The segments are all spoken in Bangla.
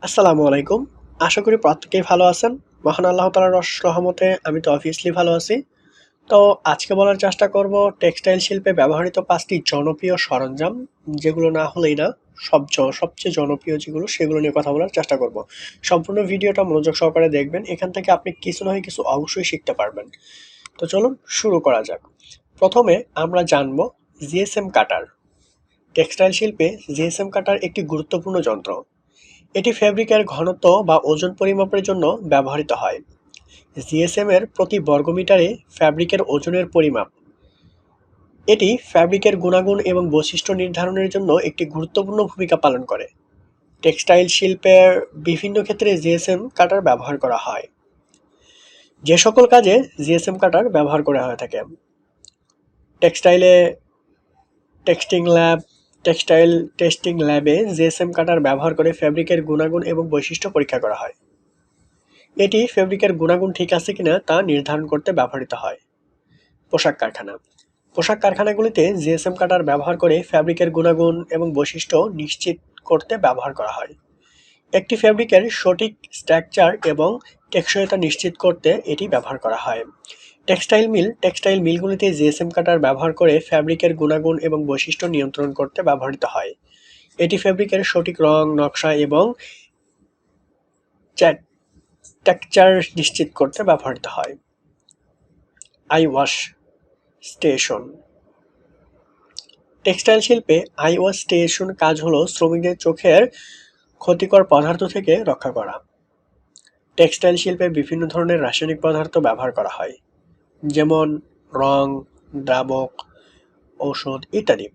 আসসালামু আলাইকুম। আশা করি প্রত্যেকেই ভালো আছেন। মহান আল্লাহ তাআলার অশেষ রহমতে আমি তো অবভিয়াসলি ভালো আছি। তো আজকে বলার চেষ্টা করব টেক্সটাইল শিল্পে ব্যবহৃত ৫ টি জনপ্রিয় সরঞ্জাম, যেগুলো না হলেই না, সবচেয়ে জনপ্রিয় যেগুলো সেগুলো নিয়ে কথা বলার চেষ্টা করব। সম্পূর্ণ ভিডিওটা মনোযোগ সহকারে দেখবেন। এখান থেকে আপনি কিছু না হয় কিছু অবশ্যই শিখতে পারবেন। তো চলুন শুরু করা যাক। প্রথমে আমরা জানব জিএসএম কাটার। টেক্সটাইল শিল্পে জিএসএম কাটার একটি গুরুত্বপূর্ণ যন্ত্র। এটি ফ্যাব্রিকের ঘনত্ব বা ওজন পরিমাপের জন্য ব্যবহৃত হয়। জিএসএম এর প্রতি বর্গমিটারে ফ্যাব্রিকের ওজনের পরিমাপ। এটি ফ্যাব্রিকের গুণাগুণ এবং বৈশিষ্ট্য নির্ধারণের জন্য একটি গুরুত্বপূর্ণ ভূমিকা পালন করে। টেক্সটাইল শিল্পের বিভিন্ন ক্ষেত্রে জিএসএম কাটার ব্যবহার করা হয়। যে সকল কাজে জিএসএম কাটার ব্যবহার করা হয়ে থাকে: টেক্সটাইলে টেক্সটিং ল্যাব টেক্সটাইল টেস্টিং ল্যাবে জিএসএম কাটার ব্যবহার করে ফ্যাব্রিকের গুণাগুণ এবং বৈশিষ্ট্য পরীক্ষা করা হয়। এটি ফেব্রিকের গুণাগুণ ঠিক আছে কিনা তা নির্ধারণ করতে ব্যবহৃত হয়। পোশাক কারখানা। পোশাক কারখানাগুলিতে জিএসএম কাটার ব্যবহার করে ফ্যাব্রিকের গুণাগুণ এবং বৈশিষ্ট্য নিশ্চিত করতে ব্যবহার করা হয়। একটি ফ্যাব্রিকের সঠিক স্ট্রাকচার এবং টেকসইতা নিশ্চিত করতে এটি ব্যবহার করা হয়। টেক্সটাইল মিলগুলিতে জিএসএম কাটার ব্যবহার করে ফ্যাব্রিকের গুণাগুণ এবং বৈশিষ্ট্য নিয়ন্ত্রণ করতে ব্যবহৃত হয়। এটি ফ্যাব্রিকের সঠিক রং, নকশা এবং টেক্সচার নিশ্চিত করতে ব্যবহৃত হয়। I wash station. টেক্সটাইল শিল্পে আই ওয়াশ স্টেশন কাজ হলো শ্রমিকদের চোখের ক্ষতিকর পদার্থ থেকে রক্ষা করা। টেক্সটাইল শিল্পে বিভিন্ন ধরনের রাসায়নিক পদার্থ ব্যবহার করা হয়, যেমন রং, দ্রাবক, ঔষধ ইত্যাদি।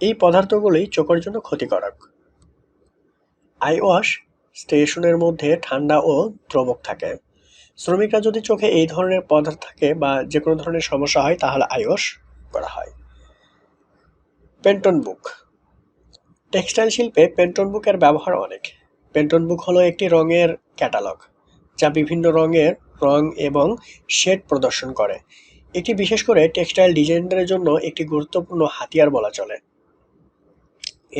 এই পদার্থগুলি চোখের জন্য ক্ষতিকারক। আই ওয়াশ স্টেশনের মধ্যে ঠান্ডা ও দ্রবক থাকে। শ্রমিকরা যদি চোখে এই ধরনের পদার্থ থাকে বা যে কোনো ধরনের সমস্যা হয় তাহলে আই ওয়াশ করা হয়। পেন্টন বুক। টেক্সটাইল শিল্পে পেন্টন বুকের ব্যবহার অনেক। পেন্টন বুক হলো একটি রঙের ক্যাটালগ, যা বিভিন্ন রঙের রং এবং শেড প্রদর্শন করে। এটি বিশেষ করে টেক্সটাইল ডিজাইনারদের জন্য একটি গুরুত্বপূর্ণ হাতিয়ার বলা চলে।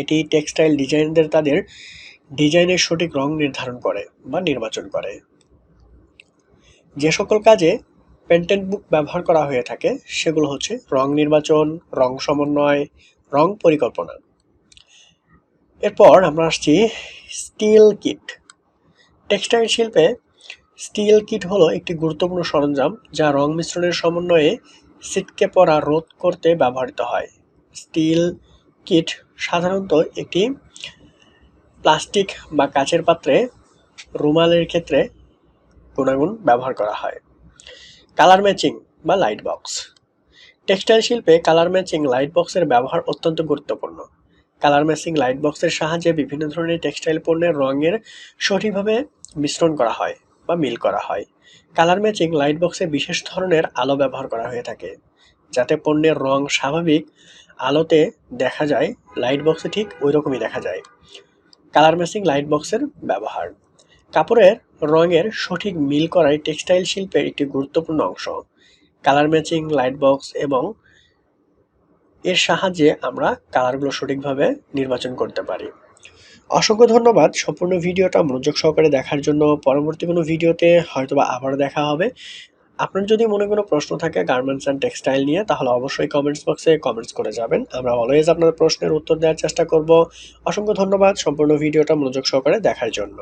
এটি টেক্সটাইল ডিজাইনারদের তাদের ডিজাইনের সঠিক রং নির্ধারণ করে বা নির্বাচন করে। যে সকল কাজে পেন্টন বুক ব্যবহার করা হয়ে থাকে সেগুলো হচ্ছে রং নির্বাচন, রং সমন্বয়, রং পরিকল্পনা। এরপর আমরা আসছি স্টিল কিট। টেক্সটাইল শিল্পে স্টিল কিট হলো একটি গুরুত্বপূর্ণ সরঞ্জাম যা রং মিশ্রণের সমন্বয়ে ছিটকে পড়া রোধ করতে ব্যবহৃত হয়। স্টিল কিট সাধারণত একটি প্লাস্টিক বা কাচের পাত্রে রুমালের ক্ষেত্রে গুণাগুণ ব্যবহার করা হয়। কালার ম্যাচিং বা লাইট বক্স। টেক্সটাইল শিল্পে কালার ম্যাচিং লাইট বক্সের ব্যবহার অত্যন্ত গুরুত্বপূর্ণ। কালার ম্যাচিং লাইট বক্সের সাহায্যে বিভিন্ন ধরনের টেক্সটাইল পণ্যের রঙের সঠিকভাবে মিশ্রণ করা হয় বা মিল করা হয়। কালার ম্যাচিং লাইট বক্সে বিশেষ ধরনের আলো ব্যবহার করা হয়ে থাকে, যাতে পণ্যের রং স্বাভাবিক আলোতে দেখা যায়, লাইট বক্সে ঠিক ওই রকমই দেখা যায়। কালার ম্যাচিং লাইট বক্সের ব্যবহার: কাপড়ের রঙের সঠিক মিল করাই টেক্সটাইল শিল্পের একটি গুরুত্বপূর্ণ অংশ। কালার ম্যাচিং লাইট বক্স এবং এর সাহায্যে আমরা কালারগুলো সঠিকভাবে নির্বাচন করতে পারি। অসংখ্য ধন্যবাদ সম্পূর্ণ ভিডিওটা মনোযোগ সহকারে দেখার জন্য। পরবর্তী কোনো ভিডিওতে হয়তোবা আবার দেখা হবে। আপনার যদি মনে কোনো প্রশ্ন থাকে গার্মেন্টস অ্যান্ড টেক্সটাইল নিয়ে, তাহলে অবশ্যই কমেন্টস বক্সে কমেন্টস করে যাবেন। আমরা অলওয়েজ আপনার প্রশ্নের উত্তর দেওয়ার চেষ্টা করব। অসংখ্য ধন্যবাদ সম্পূর্ণ ভিডিওটা মনোযোগ সহকারে দেখার জন্য।